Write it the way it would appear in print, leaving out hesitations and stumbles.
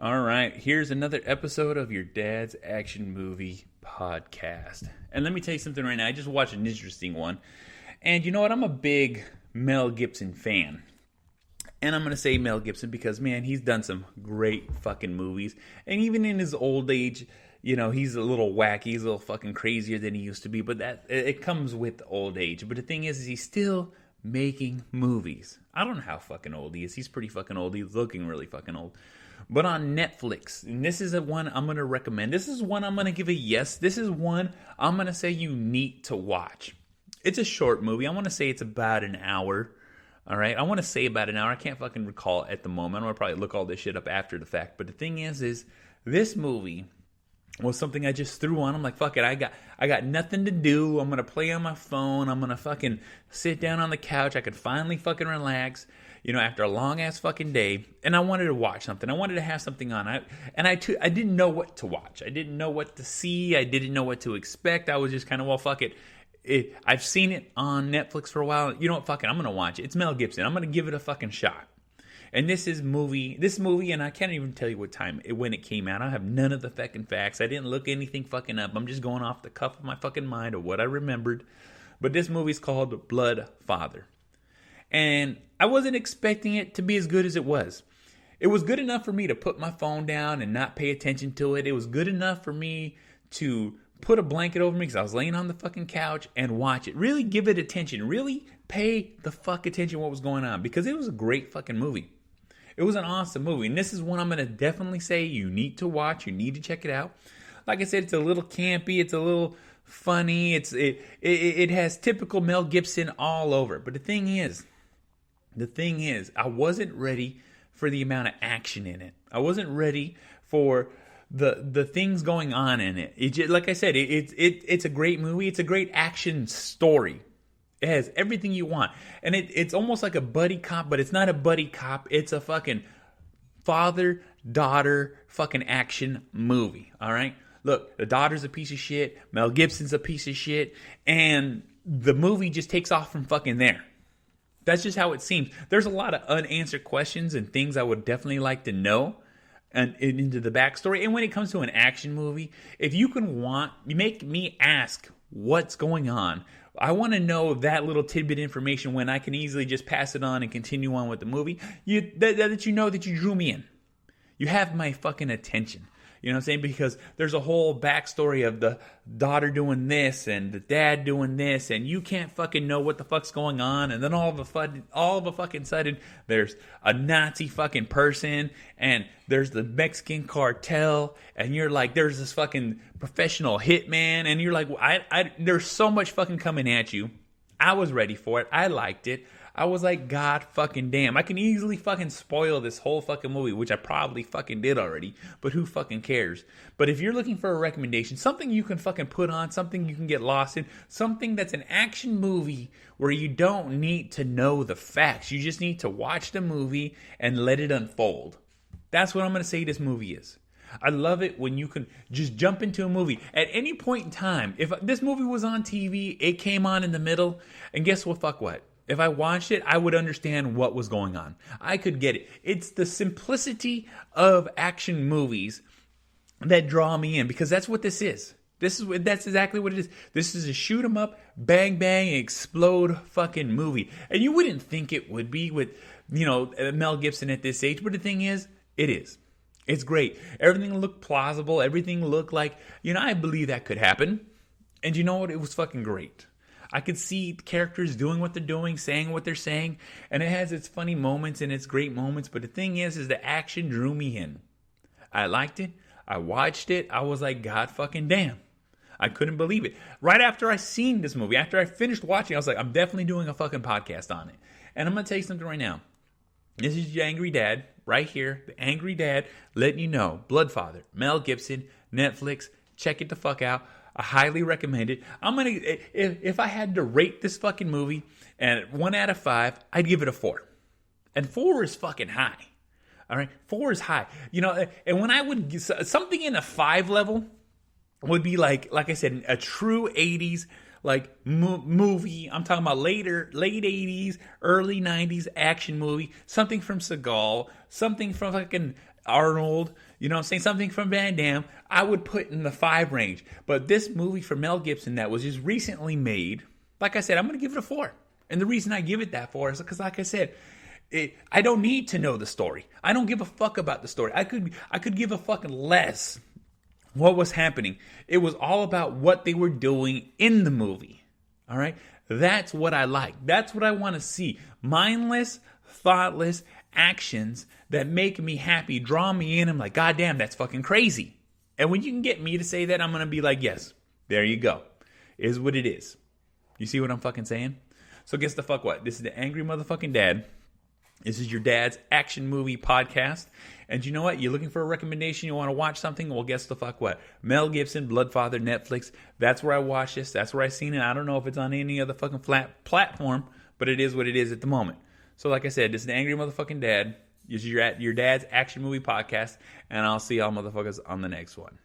All right, here's another episode of your dad's action movie podcast. And let me tell you something right now. I just watched an interesting one. And you know what? I'm a big Mel Gibson fan. And I'm going to say Mel Gibson because, man, he's done some great fucking movies. And even in his old age, you know, he's a little wacky. He's a little fucking crazier than he used to be. But that it comes with old age. But the thing is he's still making movies. I don't know how fucking old he is. He's pretty fucking old. He's looking really fucking old. But on Netflix, and this is one I'm going to recommend. This is one I'm going to give a yes. This is one I'm going to say you need to watch. It's a short movie. I want to say it's about an hour. All right? I want to say about an hour. I can't fucking recall at the moment. I'm going to probably look all this shit up after the fact. But the thing is this movie was something I just threw on. I'm like, fuck it. I got nothing to do. I'm going to play on my phone. I'm going to fucking sit down on the couch. I could finally fucking relax. You know, after a long-ass fucking day, and I wanted to watch something. I wanted to have something on. I didn't know what to watch. I didn't know what to see. I didn't know what to expect. I was just kind of, well, fuck it. I've seen it on Netflix for a while. You know what, fuck it. I'm going to watch it. It's Mel Gibson. I'm going to give it a fucking shot. And this movie, and I can't even tell you what time, when it came out. I have none of the fucking facts. I didn't look anything fucking up. I'm just going off the cuff of my fucking mind of what I remembered. But this movie's called Bloodfather. And I wasn't expecting it to be as good as it was. It was good enough for me to put my phone down and not pay attention to it. It was good enough for me to put a blanket over me because I was laying on the fucking couch and watch it. Really give it attention. Really pay the fuck attention to what was going on because it was a great fucking movie. It was an awesome movie. And this is one I'm going to definitely say you need to watch. You need to check it out. Like I said, it's a little campy. It's a little funny. It has typical Mel Gibson all over it. But the thing is, I wasn't ready for the amount of action in it. I wasn't ready for the things going on in it. Like I said, it's a great movie. It's a great action story. It has everything you want. And it's almost like a buddy cop, but it's not a buddy cop. It's a fucking father-daughter fucking action movie. All right? Look, the daughter's a piece of shit. Mel Gibson's a piece of shit. And the movie just takes off from fucking there. That's just how it seems. There's a lot of unanswered questions and things I would definitely like to know and into the backstory. And when it comes to an action movie, if you make me ask what's going on. I want to know that little tidbit information when I can easily just pass it on and continue on with the movie. That you know that you drew me in. You have my fucking attention. You know what I'm saying? Because there's a whole backstory of the daughter doing this and the dad doing this, and you can't fucking know what the fuck's going on. And then all of a fucking sudden, there's a Nazi fucking person, and there's the Mexican cartel, and you're like, there's this fucking professional hitman, and you're like, there's so much fucking coming at you. I was ready for it. I liked it. I was like, God fucking damn. I can easily fucking spoil this whole fucking movie, which I probably fucking did already, but who fucking cares? But if you're looking for a recommendation, something you can fucking put on, something you can get lost in, something that's an action movie where you don't need to know the facts. You just need to watch the movie and let it unfold. That's what I'm going to say this movie is. I love it when you can just jump into a movie at any point in time. If this movie was on TV, it came on in the middle, and guess what? Fuck what? If I watched it, I would understand what was going on. I could get it. It's the simplicity of action movies that draw me in because that's what this is. That's exactly what it is. This is a shoot 'em up, bang bang, explode fucking movie. And you wouldn't think it would be with, you know, Mel Gibson at this age, but the thing is, it is. It's great. Everything looked plausible. Everything looked like, you know, I believe that could happen. And you know what? It was fucking great. I could see characters doing what they're doing, saying what they're saying, and it has its funny moments and its great moments, but the thing is the action drew me in. I liked it. I watched it. I was like, God fucking damn. I couldn't believe it. Right after I seen this movie, after I finished watching, I was like, I'm definitely doing a fucking podcast on it. And I'm going to tell you something right now. This is your Angry Dad, right here. The Angry Dad letting you know. Bloodfather, Mel Gibson, Netflix. Check it the fuck out. I highly recommend it. If I had to rate this fucking movie, and 1 out of 5, I'd give it a 4. And 4 is fucking high. All right, 4 is high. You know, and when I would something in a 5 level would be like I said, a true 80s like movie. I'm talking about late 80s, early 90s action movie. Something from Seagal, something from fucking Arnold, you know what I'm saying? Something from Van Damme, I would put in the 5 range. But this movie from Mel Gibson that was just recently made, like I said, I'm going to give it a 4. And the reason I give it that 4 is because, like I said, I don't need to know the story. I don't give a fuck about the story. I could give a fucking less what was happening. It was all about what they were doing in the movie. All right? That's what I like. That's what I want to see. Mindless, thoughtless actions that make me happy, draw me in. I'm like, God damn, that's fucking crazy. And when you can get me to say that, I'm going to be like, yes, there you go. Is what it is. You see what I'm fucking saying? So guess the fuck what? This is the Angry Motherfucking Dad. This is your dad's action movie podcast. And you know what? You're looking for a recommendation? You want to watch something? Well, guess the fuck what? Mel Gibson, Bloodfather, Netflix. That's where I watch this. That's where I seen it. I don't know if it's on any other fucking flat platform, but it is what it is at the moment. So like I said, this is the Angry Motherfucking Dad. This is your dad's action movie podcast. And I'll see y'all motherfuckers on the next one.